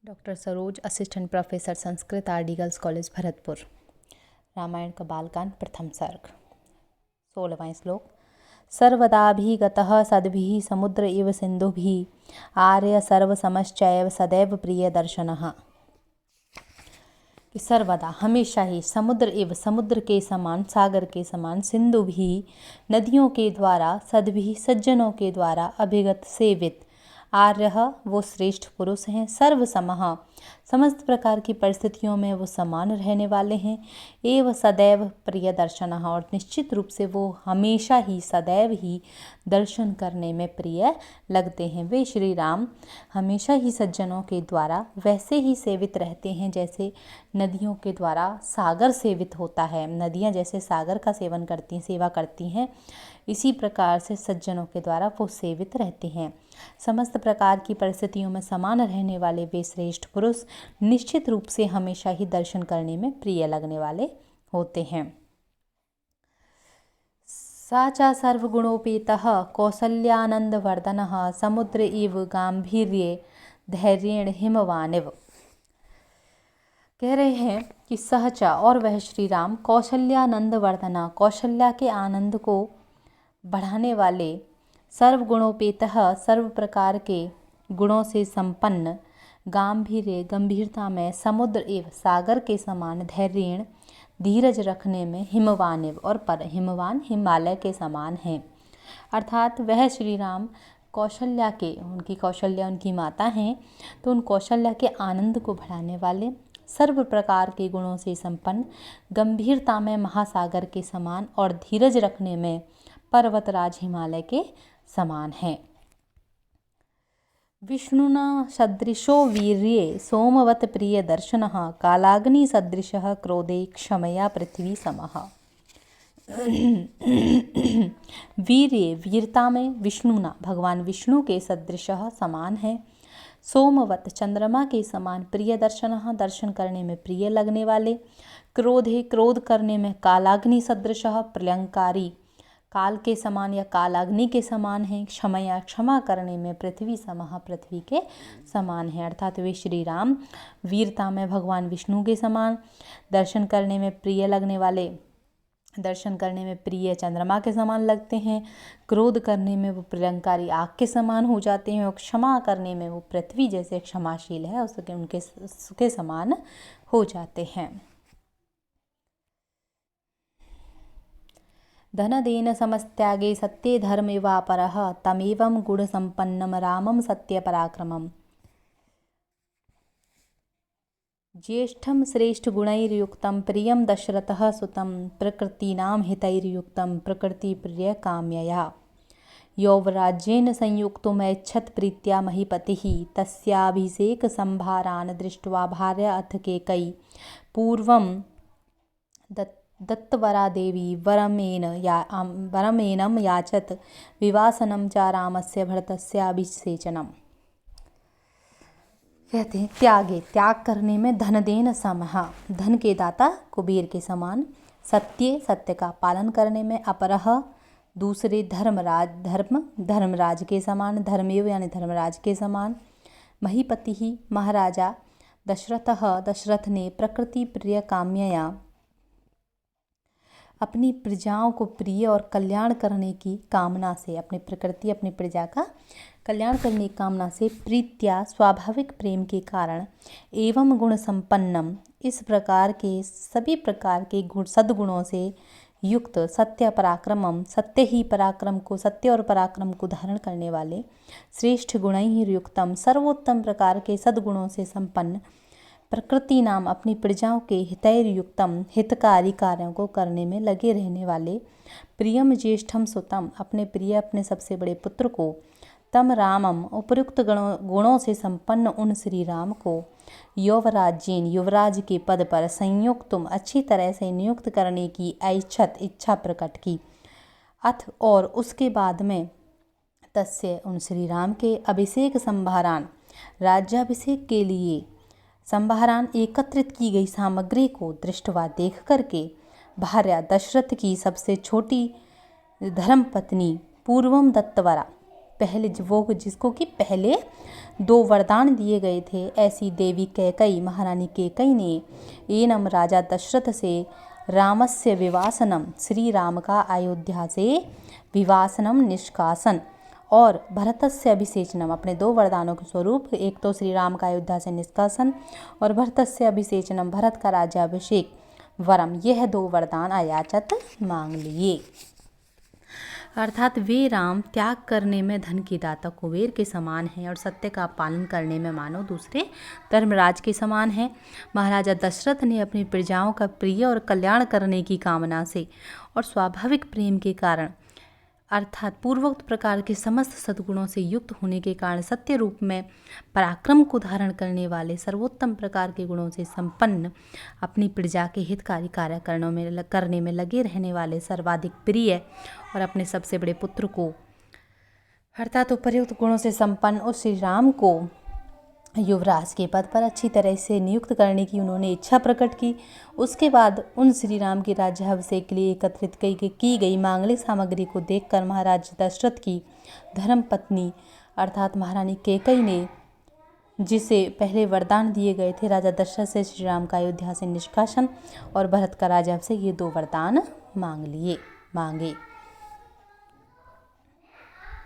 Doctor Saroj, assistant professor Sanskrit, R D girls college Bharatpur. Ramayan का बालकांड, प्रथम सर्ग। 16वां श्लोक। सर्वदाभिगतः सद्भिः समुद्र इव सिन्धुभिः आर्य सर्वसमश्चैव सदैव प्रिय दर्शनः। कि सर्वदा हमेशा ही समुद्र इव समुद्र के समान, सागर के समान, सिंधु भी नदियों के द्वारा, सद्भिः सज्जनों के द्वारा, अभिगत सेवित, आर्य वो श्रेष्ठ पुरुष हैं, सर्वसमः समस्त प्रकार की परिस्थितियों में वो समान रहने वाले हैं, एवं सदैव प्रिय दर्शनः और निश्चित रूप से वो हमेशा ही सदैव ही दर्शन करने में प्रिय लगते हैं। वे श्री राम हमेशा ही सज्जनों के द्वारा वैसे ही सेवित रहते हैं जैसे नदियों के द्वारा सागर सेवित होता है। नदियाँ जैसे सागर का सेवन करती हैं, सेवा करती हैं, इसी प्रकार से सज्जनों के द्वारा वो सेवित रहते हैं। समस्त प्रकार की परिस्थितियों में समान रहने वाले वे श्रेष्ठ पुरुष निश्चित रूप से हमेशा ही दर्शन करने में प्रिय लगने वाले होते हैं। सा च सर्वगुणोपेतः कौसल्यानंदवर्धनः समुद्र इव गांभीर्ये धैर्येण हिमवानिव। कह रहे हैं कि सहचा और वह श्री राम कौशल्यानंद वर्धना, कौशल्या के आनंद को बढ़ाने वाले, सर्वगुणोपेतः सर्व प्रकार के गुणों से संपन्न, गांभीर्य गंभीरता में, समुद्र एवं सागर के समान, धैर्येण धीरज रखने में, हिमवानिव और पर हिमवान हिमालय के समान हैं। अर्थात वह श्री राम कौशल्या के, उनकी कौशल्या उनकी माता हैं, तो उन कौशल्या के आनंद को बढ़ाने वाले, सर्व प्रकार के गुणों से संपन्न, गंभीरता में महासागर के समान और धीरज रखने में पर्वतराज हिमालय के समान हैं। विष्णुना सदृशो वीर्ये सोमवत प्रिय दर्शनः कालाग्नि सदृशः क्रोधे क्षमया पृथ्वी समः। वीर्य वीरता में विष्णुना भगवान विष्णु के सदृशः समान है, सोमवत चंद्रमा के समान, प्रिय दर्शनः दर्शन करने में प्रिय लगने वाले, क्रोधे क्रोध करने में, कालाग्नि सदृशः प्रलयंकारी काल के समान या कालाग्नि के समान है, क्षमया क्षमा करने में, पृथ्वी समः पृथ्वी के समान है। अर्थात वे श्री राम वीरता में भगवान विष्णु के समान, दर्शन करने में प्रिय लगने वाले, दर्शन करने में प्रिय चंद्रमा के समान लगते हैं, क्रोध करने में वो प्रलयंकारी आग के समान हो जाते हैं और क्षमा करने में वो पृथ्वी जैसे क्षमाशील है उसके समान हो जाते हैं। धनदेन समस्त्यागे सत्ये धर्मेवापरः तमेवं गुणसम्पन्नं रामं सत्यपराक्रमम्। ज्येष्ठं श्रेष्ठगुणैर्युक्तं प्रियं दशरथः सुतं प्रकृतीनां हितैर्युक्तं प्रकृतिप्रियकाम्यया यौवराज्येन संयुक्तुमैच्छत् प्रीत्या महीपतिः तस्याभिषेकसंभारान् दृष्ट्वा भार्या अथ कैकेयी पूर्वं दत्तवरा देवी वरमेनं याचत विवासनं च रामस्य भरतस्याभिषेचनम्। कहते हैं त्यागे त्याग करने में, धनदेन समः धन के दाता कुबेर के समान, सत्य सत्य का पालन करने में, अपरः दूसरे धर्मराज के समान, धर्मेव यानी धर्मराज के समान, महीपति ही महाराजा, दशरथ ने प्रकृति प्रिय काम्यया अपनी प्रजाओं को प्रिय और कल्याण करने की कामना से, अपनी प्रकृति अपनी प्रजा का कल्याण करने की कामना से, प्रीत्या स्वाभाविक प्रेम के कारण, एवं गुण संपन्नम इस प्रकार के सभी प्रकार के गुण सद्गुणों से युक्त, सत्य पराक्रमम सत्य ही पराक्रम को, सत्य और पराक्रम को धारण करने वाले, श्रेष्ठ गुणैर्युक्तम सर्वोत्तम प्रकार के सद्गुणों से संपन्न, प्रकृति नाम अपनी प्रजाओं के, हितैर्युक्तम हितकारी कार्यों को करने में लगे रहने वाले, प्रियम ज्येष्ठम सुतम अपने प्रिय अपने सबसे बड़े पुत्र को, तम रामम उपयुक्त गुणों से संपन्न उन श्री राम को, यौवराज्येन युवराज के पद पर, संयुक्तुम अच्छी तरह से नियुक्त करने की, ऐच्छत इच्छा प्रकट की, अथ और उसके बाद में, तस्य उन श्री राम के, अभिषेक संभारान राज्याभिषेक के लिए संभारान एकत्रित की गई सामग्री को दृष्टवा देख करके, भार्या दशरथ की सबसे छोटी धर्मपत्नी पूर्वम दत्तवरा पहले वो जिसको कि पहले 2 वरदान दिए गए थे, ऐसी देवी कैकई महारानी कैकई ने एनम राजा दशरथ से रामस्य विवासनम, श्री राम का अयोध्या से विवासनम निष्कासन और भरतस्य अभिषेचनम, अपने 2 वरदानों के स्वरूप, एक तो श्री राम का अयोध्या से निष्कासन और भरतस्य अभिषेचनम, भरत का राज्याभिषेक वरम, यह 2 वरदान अयाचत मांग लिए। अर्थात वे राम त्याग करने में धन की दाता कुबेर के समान हैं और सत्य का पालन करने में मानो दूसरे धर्मराज के समान हैं। महाराजा दशरथ ने अपनी प्रजाओं का प्रिय और कल्याण करने की कामना से और स्वाभाविक प्रेम के कारण, अर्थात पूर्वोक्त प्रकार के समस्त सद्गुणों से युक्त होने के कारण, सत्य रूप में पराक्रम को धारण करने वाले, सर्वोत्तम प्रकार के गुणों से संपन्न, अपनी प्रजा के हितकारी कार्य करने में लगे रहने वाले, सर्वाधिक प्रिय और अपने सबसे बड़े पुत्र को, अर्थात उपर्युक्त गुणों से संपन्न उस श्री राम को युवराज के पद पर अच्छी तरह से नियुक्त करने की उन्होंने इच्छा प्रकट की। उसके बाद उन श्री राम के राज्याभिषेक के लिए एकत्रित की गई मांगलिक सामग्री को देखकर महाराज दशरथ की धर्म पत्नी अर्थात महारानी कैकई ने, जिसे पहले वरदान दिए गए थे राजा दशरथ से श्री राम का अयोध्या से निष्कासन और भरत का राज्याभिषेक, ये 2 वरदान मांगे।